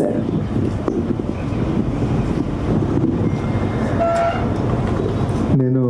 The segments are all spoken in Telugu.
సార్. నేను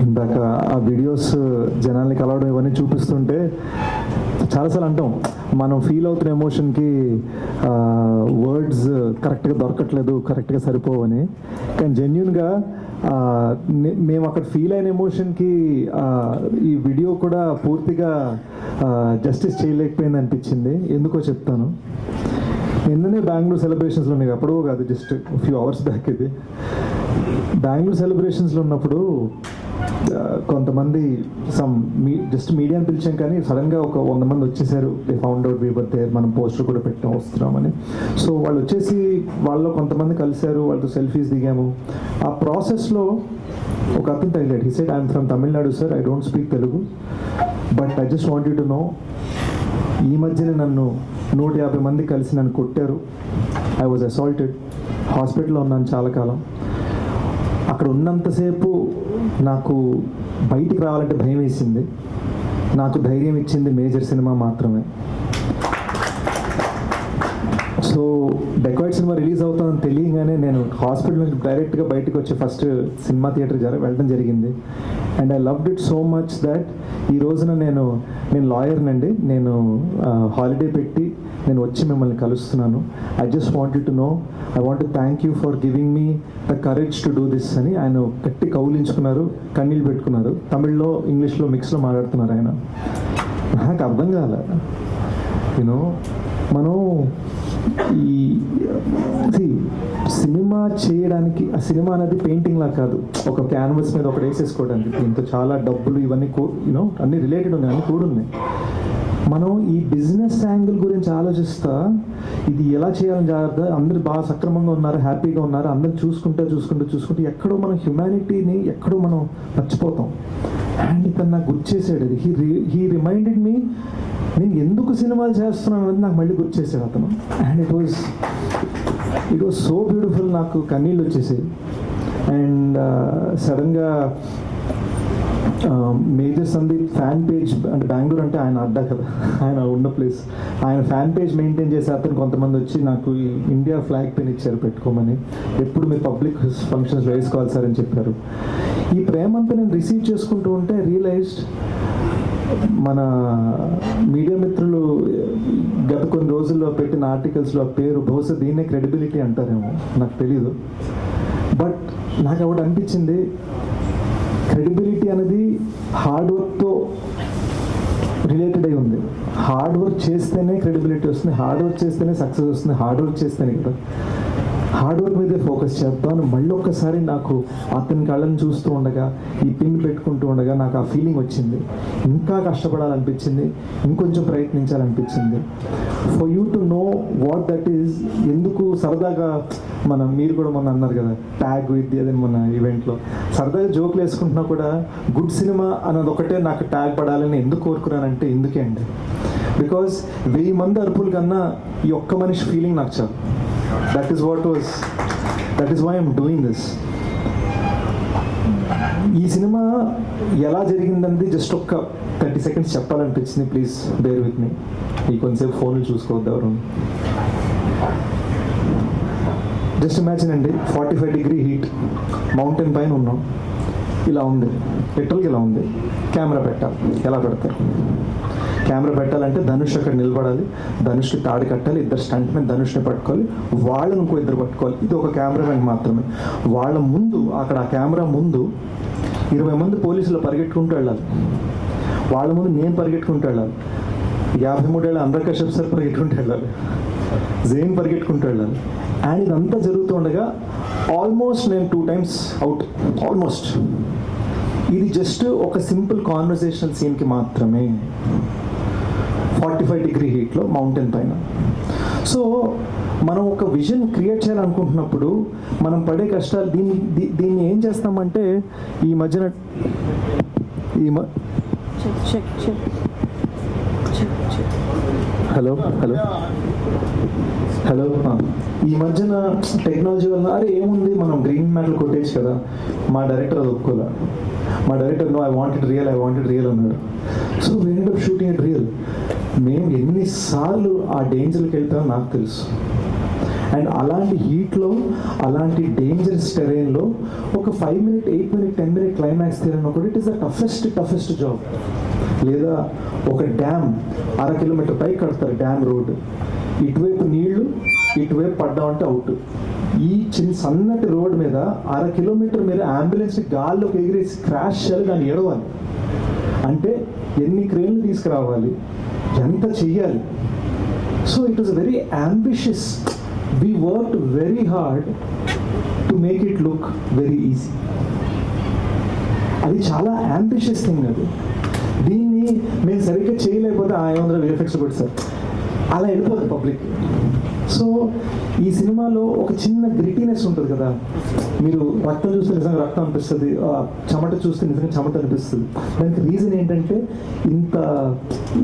ఇందాక ఆ వీడియోస్ జనాల్ని కలవడం ఇవన్నీ చూపిస్తుంటే చాలాసార్లు అంటాం మనం ఫీల్ అవుతున్న ఎమోషన్కి వర్డ్స్ కరెక్ట్గా దొరకట్లేదు, కరెక్ట్గా సరిపోవని. కానీ జెన్యున్గా మేము అక్కడ ఫీల్ అయిన ఎమోషన్కి ఈ వీడియో కూడా పూర్తిగా జస్టిస్ చేయలేకపోయింది అనిపించింది. ఎందుకో చెప్తాను. నిన్ననే బెంగళూరు సెలబ్రేషన్స్లో ఉన్నాయి, అప్పుడో కాదు, జస్ట్ ఫ్యూ అవర్స్ బ్యాక్. ఇది బెంగళూరు సెలబ్రేషన్స్లో ఉన్నప్పుడు కొంతమంది జస్ట్ మీడియాని పిలిచాం, కానీ సడన్గా ఒక 100 మంది వచ్చేసారు. They found out we were there, మనం పోస్టర్ కూడా పెట్టాం వస్తున్నామని. సో వాళ్ళు వచ్చేసి వాళ్ళలో కొంతమంది కలిశారు, వాళ్ళతో సెల్ఫీస్ దిగాము. ఆ ప్రాసెస్లో ఒక అతను తగిలాడు. He said, I'm from Tamil Nadu sir, I don't speak Telugu, but I just want you to know, ఈ మధ్యనే నన్ను 150 మంది కలిసి నన్ను కొట్టారు. I was assaulted. హాస్పిటల్లో ఉన్నాను చాలా కాలం. అక్కడ ఉన్నంతసేపు నాకు బయటికి రావాలంటే భయం వేసింది. నాకు ధైర్యం ఇచ్చింది మేజర్ సినిమా మాత్రమే. సో డెకాయిడ్ సినిమా రిలీజ్ అవుతుందని తెలియగానే నేను హాస్పిటల్ నుంచి డైరెక్ట్గా బయటకు వచ్చి ఫస్ట్ సినిమా థియేటర్ వెళ్ళడం జరిగింది. And I loved it so much that ఈ రోజున నేను లాయర్నండి. నేను హాలిడే పెట్టి నేను వచ్చి మిమ్మల్ని కలుస్తున్నాను. I just want you to know, I want to thank you for giving me the courage to do this అని ఆయన గట్టి కౌలించుకున్నారు, కన్నీళ్ళు పెట్టుకున్నారు. తమిళ్లో ఇంగ్లీష్లో మిక్స్లో మాట్లాడుతున్నారు ఆయన. నాకు అర్థం కాలే. యూనో మనం ఈ సినిమా చేయడానికి, ఆ సినిమా అనేది పెయింటింగ్ లా కాదు, ఒక క్యాన్వస్ మీద ఒకటి వేసేసుకోవడానికి. దీంతో చాలా డబ్బులు ఇవన్నీ అన్నీ రిలేటెడ్ ఉన్నాయి, అన్నీ కూడున్నాయి. మనం ఈ బిజినెస్ యాంగిల్ గురించి ఆలోచిస్తా ఇది ఎలా చేయాలని జాగ్రత్త. అందరూ బాగా సక్రమంగా ఉన్నారు, హ్యాపీగా ఉన్నారు, అందరూ చూసుకుంటే ఎక్కడో మనం హ్యుమానిటీని ఎక్కడో మనం మర్చిపోతాం. అండ్ ఇతను నాకు గుర్తు చేసాడు. అది హీ రిమైండెడ్ మీ, నేను ఎందుకు సినిమాలు చేస్తున్నాను అనేది నాకు మళ్ళీ గుర్తు చేశాడు అతను. And it was so beautiful. నాకు కన్నీళ్ళు వచ్చేసాయి. అండ్ సడన్గా మేజర్ సందీప్ ఫ్యాన్ పేజ్, అంటే బెంగళూరు అంటే ఆయన అడ్డా కదా, ఆయన ఉన్న ప్లేస్, ఆయన ఫ్యాన్ పేజ్ మెయింటైన్ చేసే అతను కొంతమంది వచ్చి నాకు ఈ ఇండియా ఫ్లాగ్ పెన్ ఇచ్చారు పెట్టుకోమని. ఎప్పుడు మీరు పబ్లిక్ ఫంక్షన్స్ వేసుకోవాలి సార్ అని చెప్పారు. ఈ ప్రేమంతా నేను రిసీవ్ చేసుకుంటూ ఉంటే రియలైజ్డ్, మన మీడియా మిత్రులు గత కొన్ని రోజుల్లో పెట్టిన ఆర్టికల్స్లో పేరు బహుశా దీన్నే క్రెడిబిలిటీ అంటారేమో, నాకు తెలీదు. బట్ నాకు ఒకటి అనిపించింది, క్రెడిబిలిటీ అనేది హార్డ్ వర్క్తో రిలేటెడ్ అయి ఉంది. హార్డ్ వర్క్ చేస్తేనే క్రెడిబిలిటీ వస్తుంది, హార్డ్ వర్క్ చేస్తేనే సక్సెస్ వస్తుంది, హార్డ్ వర్క్ చేస్తేనే కదా. హార్డ్ వర్క్ మీదే ఫోకస్ చేద్దాం. మళ్ళీ ఒక్కసారి నాకు అతని కళ్ళని చూస్తూ ఉండగా, ఈ పిన్ పెట్టుకుంటూ ఉండగా నాకు ఆ ఫీలింగ్ వచ్చింది. ఇంకా కష్టపడాలనిపించింది, ఇంకొంచెం ప్రయత్నించాలనిపించింది. For you to know what that is. ఎందుకు సరదాగా మీరు కూడా మొన్న అన్నారు కదా ట్యాగ్ విత్ అదే మొన్న ఈవెంట్లో సరదాగా జోకులు వేసుకుంటున్నా కూడా గుడ్ సినిమా అన్నది ఒకటే నాకు ట్యాగ్ పడాలని ఎందుకు కోరుకున్నానంటే ఎందుకే అండి, బికాజ్ 1000 మంది అరుపుల కన్నా ఈ ఒక్క మనిషి ఫీలింగ్ నాకు చాలు. That is why I'm doing this. ఈ సినిమా ఎలా జరిగిందంటే జస్ట్ ఒక్క 30 seconds చెప్పాలనిపించింది. Please bear with me. ఈ కొంతసేపు ఫోన్లు చూసుకోవద్దు ఎవరు. జస్ట్ ఇమాజిన్ అండి, 45 degree హీట్, మౌంటైన్ పైన ఉన్నాం. ఇలా ఉంది, లిటరల్గా ఇలా ఉంది. కెమెరా పెట్టాలి, ఎలా పెడతారు? కెమెరా పెట్టాలంటే ధనుష్ అక్కడ నిలబడాలి, ధనుష్కి తాడు కట్టాలి, ఇద్దరు స్టంట్ మీద ధనుష్ని పట్టుకోవాలి, వాళ్ళని ఇంకో ఇద్దరు పట్టుకోవాలి. ఇది ఒక కెమెరామెన్ మాత్రమే. వాళ్ళ ముందు, అక్కడ ఆ కెమెరా ముందు 20 మంది పోలీసులు పరిగెట్టుకుంటూ వెళ్ళాలి. వాళ్ళ ముందు నేను పరిగెట్టుకుంటూ వెళ్ళాలి. 53 ఏళ్ళ అంబర్ కశ్యప్ సార్ పరిగెట్టుకుంటూ వెళ్ళాలి, జైన్ పరిగెట్టుకుంటూ వెళ్ళాలి. అండ్ ఇదంతా జరుగుతూ ఉండగా ఆల్మోస్ట్ నేను 2 times అవుట్. ఆల్మోస్ట్ ఇది జస్ట్ ఒక సింపుల్ కాన్వర్సేషనల్ సీన్కి మాత్రమే, 45 degree హీట్లో మౌంటైన్ పైన. సో మనం ఒక విజన్ క్రియేట్ చేయాలనుకుంటున్నప్పుడు మనం పడే కష్టాలు, దీన్ని ఏం చేస్తామంటే ఈ మధ్యన హలో ఈ మధ్యన టెక్నాలజీ వల్ల అరే ఏముంది మనం గ్రీన్ మ్యాట్లు కొట్టేచ్చు కదా. మా డైరెక్టర్ అది ఒప్పుకోలే. మా director no, I want it real అన్నాడు. So we end up shooting it real. మేము ఎన్నిసార్లు ఆ డేంజర్కి వెళ్తామో నాకు తెలుసు. అండ్ అలాంటి హీట్లో, అలాంటి డేంజరస్ టెరైన్లో ఒక 5 minute, 8 minute, 10 minute క్లైమాక్స్ తీయడం ఒకటి it is the toughest job. లేదా ఒక డ్యామ్ 1/2 kilometer పైకి కడతారు, డ్యామ్ రోడ్, ఇటువైపు నీళ్లు, ఇటువైపు పడ్డామంటే అవుట్. ఈ సన్నటి రోడ్ మీద 1/2 kilometer మీరు అంబులెన్స్ని గాల్లోకి ఎగిరేసి క్రాష్ చేయాలి, దాన్ని ఎడవాలి అంటే ఎన్ని క్రేన్లు తీసుకురావాలి, ఎంత చెయ్యాలి. So it was very ambitious. We worked very hard to make it look very easy. అది చాలా అంబిషియస్ థింగ్. అది దీన్ని మేము సరిగ్గా చేయలేకపోతే 500 VFX కూడా సార్ అలా వెళ్ళిపోతుంది పబ్లిక్. సో ఈ సినిమాలో ఒక చిన్న గ్రిటీనెస్ ఉంటుంది కదా, మీరు రక్తం చూస్తే నిజంగా రక్తం అనిపిస్తుంది, చెమట చూస్తే నిజంగా చెమట అనిపిస్తుంది. దానికి రీజన్ ఏంటంటే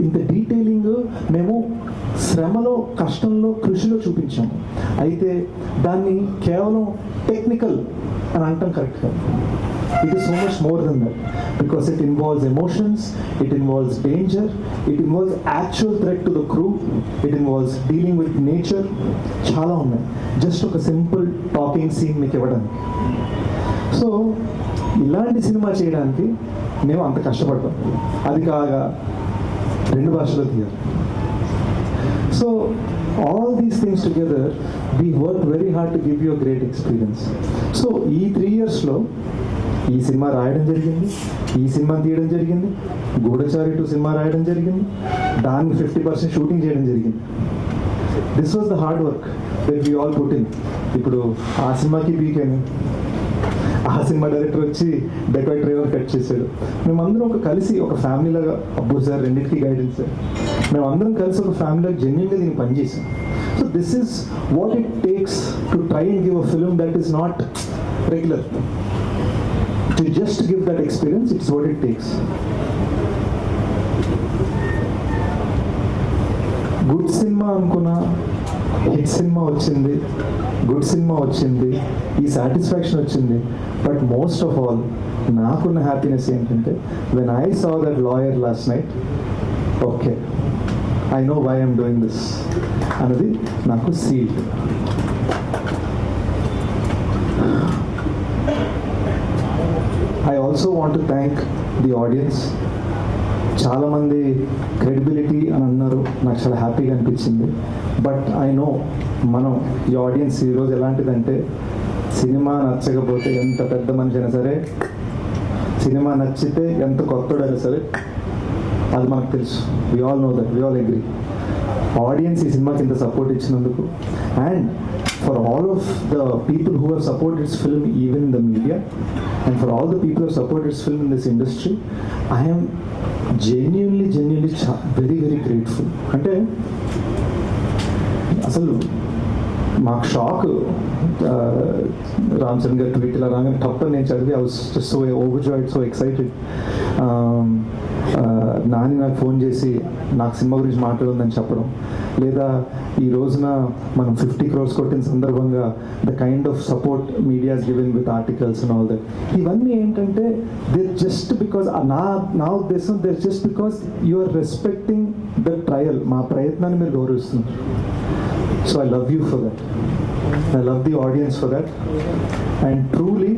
ఇంత డీటెయిలింగ్ మేము శ్రమలో, కష్టంలో, కృషిలో చూపించాము. అయితే దాన్ని కేవలం టెక్నికల్ అని అంటాం కరెక్ట్ కాదు. It is so much more than that because it involves emotions, it involves danger, it involves actual threat to the crew, it involves dealing with nature. చాలా ఉన్నాయి జస్ట్ ఒక సింపుల్ టాకింగ్ సీన్ మీకు ఇవ్వడానికి. సో ఇలాంటి సినిమా చేయడానికి మేము అంత కష్టపడతాం, అది కాగా 2 భాషలో తీయాలి. So all these things together we worked very hard to give you a great experience. So ఈ 3 yearsలో ఈ సినిమా రాయడం జరిగింది, ఈ సినిమా తీయడం జరిగింది, గూఢచారి 2 సినిమా రాయడం జరిగింది, దానికి 50% షూటింగ్ చేయడం జరిగింది. This was the hard work that we all put in. ఇప్పుడు ఆ సినిమాకి బీకేను, ఆ సినిమా డైరెక్టర్ వచ్చి డెకాయ్ ట్రైలర్ కట్ చేశాడు. మేమందరం కలిసి ఒక ఫ్యామిలీలాగా, అబ్బు సార్ రెండింటికి గైడెన్స్ సార్, మేమందరం కలిసి ఒక ఫ్యామిలీగా జెన్యున్గా దీన్ని పనిచేసాం. So this is what it takes to try and give a film that is not regular. To just give that experience, it's what it takes. Good సినిమా అనుకున్నా, హిట్ సినిమా వచ్చింది, గుడ్ సినిమా వచ్చింది, ఈ సాటిస్ఫాక్షన్ వచ్చింది. బట్ మోస్ట్ ఆఫ్ ఆల్ నాకున్న హ్యాపీనెస్ ఏంటంటే when I saw that lawyer last night, okay I know why I'm doing this అన్నది నాకు సీల్. I also want to thank the audience. చాలామంది క్రెడిబిలిటీ అని అన్నారు, నాకు చాలా హ్యాపీగా అనిపించింది. బట్ ఐ నో ఈ ఆడియన్స్ ఈరోజు ఎలాంటిదంటే, సినిమా నచ్చకపోతే ఎంత పెద్ద మనిషి అయినా సరే, సినిమా నచ్చితే ఎంత కొత్తడైనా సరే, అది మనకు తెలుసు. We all know that, we all agree. Audience ఈ సినిమాకి ఇంత సపోర్ట్ ఇచ్చినందుకు, and for all of the people who have supported this film, even in the media, and for all the people who have supported this film in this industry, I am genuinely very grateful. అంటే అసలు మాకు షాక్, రామ్ చరణ్ గారు ట్వీట్ ఇలా రాగానే తప్పని నేను చదివి I was just so overjoyed, so excited. Nani నాకు ఫోన్ చేసి నాకు సినిమా గురించి మాట్లాడుందని చెప్పడం, లేదా ఈ రోజున మనం 50 crores కొట్టిన సందర్భంగా the kind of support media given with articles and all that, ఇవన్నీ ఏంటంటే దే జస్ట్ బికాజ్ నా ఉద్దేశం they just because you are respecting the trial, మా ప్రయత్నాన్ని మీరు గౌరవిస్తున్నారు. So I love you for that, I love the audience for that, and truly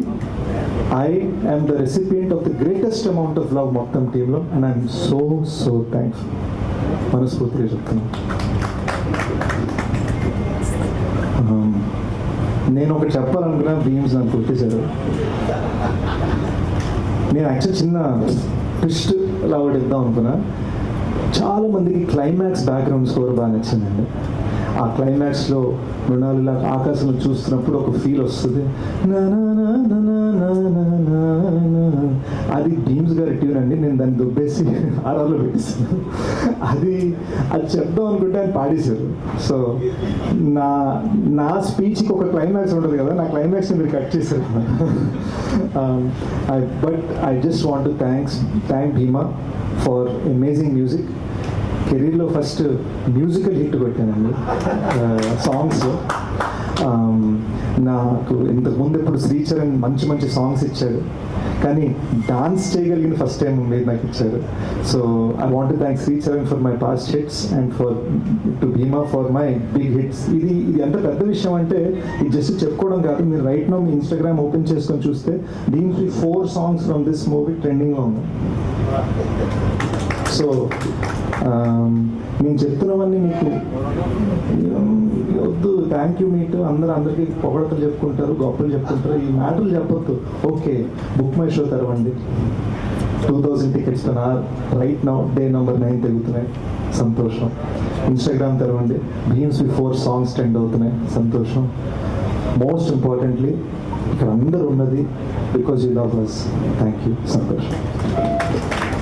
I am the recipient of the greatest amount of love మొత్తం టీంలో, and I am so thankful. మనస్ఫూర్తిగా చెప్తున్నాను. నేను ఒకటి చెప్పాలనుకున్నా, భీమ్స్ నాకు గుర్తించారు. నేను యాక్చువల్ చిన్న ట్విస్ట్ ఇలా ఒకటి ఇద్దాం అనుకున్నా. చాలామందికి క్లైమాక్స్ బ్యాక్గ్రౌండ్ స్కోర్ బాగా నచ్చిందండి. ఆ క్లైమాక్స్లో మృణాలు ఇలా ఆకాశంలో చూస్తున్నప్పుడు ఒక ఫీల్ వస్తుంది, అది భీమ్స్ గారి ట్యూన్ అండి. నేను దాన్ని దుబ్బేసి ఆరాలో పెట్టిస్తాను. అది చెప్దాం అనుకుంటే ఆయన పాడేశారు. సో నా స్పీచ్కి ఒక క్లైమాక్స్ ఉంటుంది కదా, నా క్లైమాక్స్ మీరు కట్ చేశారు. But I just want to thank Bhima for amazing music. కెరీర్లో ఫస్ట్ మ్యూజికల్ హిట్ కొట్టానండి సాంగ్స్. నాకు ఇంతకుముందు ఎప్పుడు శ్రీచరణ్ మంచి మంచి సాంగ్స్ ఇచ్చాడు, కానీ డాన్స్ చేయగలిగిన ఫస్ట్ టైం మీరు నాకు ఇచ్చారు. So I want to thank Sricharan for my past hits and for to Bheema for my big hits. ఇది ఎంత పెద్ద విషయం అంటే ఇది జస్ట్ చెప్పుకోవడం కాదు. మీరు రైట్ నో మీ ఇన్స్టాగ్రామ్ ఓపెన్ చేసుకొని చూస్తే దీనికి 4 సాంగ్స్ ఫ్రమ్ దిస్ మూవీ ట్రెండింగ్లో ఉన్నాయి. సో నేను చెప్తున్నవన్నీ మీకు వద్దు, థ్యాంక్ యూ మీట్ అందరికీ పొగడతలు చెప్పుకుంటారు, గొప్పలు చెప్పుకుంటారు, ఈ మ్యాటర్లు చెప్పొద్దు. ఓకే, బుక్ మై షో తెరవండి, 2000 tickets right now day number 9 తిరుగుతున్నాయి, సంతోషం. ఇన్స్టాగ్రామ్ తెరవండి, భీమ్స్ విత్ 4 సాంగ్స్ ట్రెండ్ అవుతున్నాయి, సంతోషం. మోస్ట్ ఇంపార్టెంట్లీ ఇక్కడ అందరూ ఉన్నది because you love us. Thank you, సంతోషం.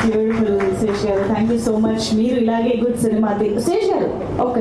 బ్యూటిఫుల్ శేష్ గారు, థ్యాంక్ యూ సో మచ్. మీరు ఇలాగే గుడ్ సినిమా శేష్ గారు ఒక్క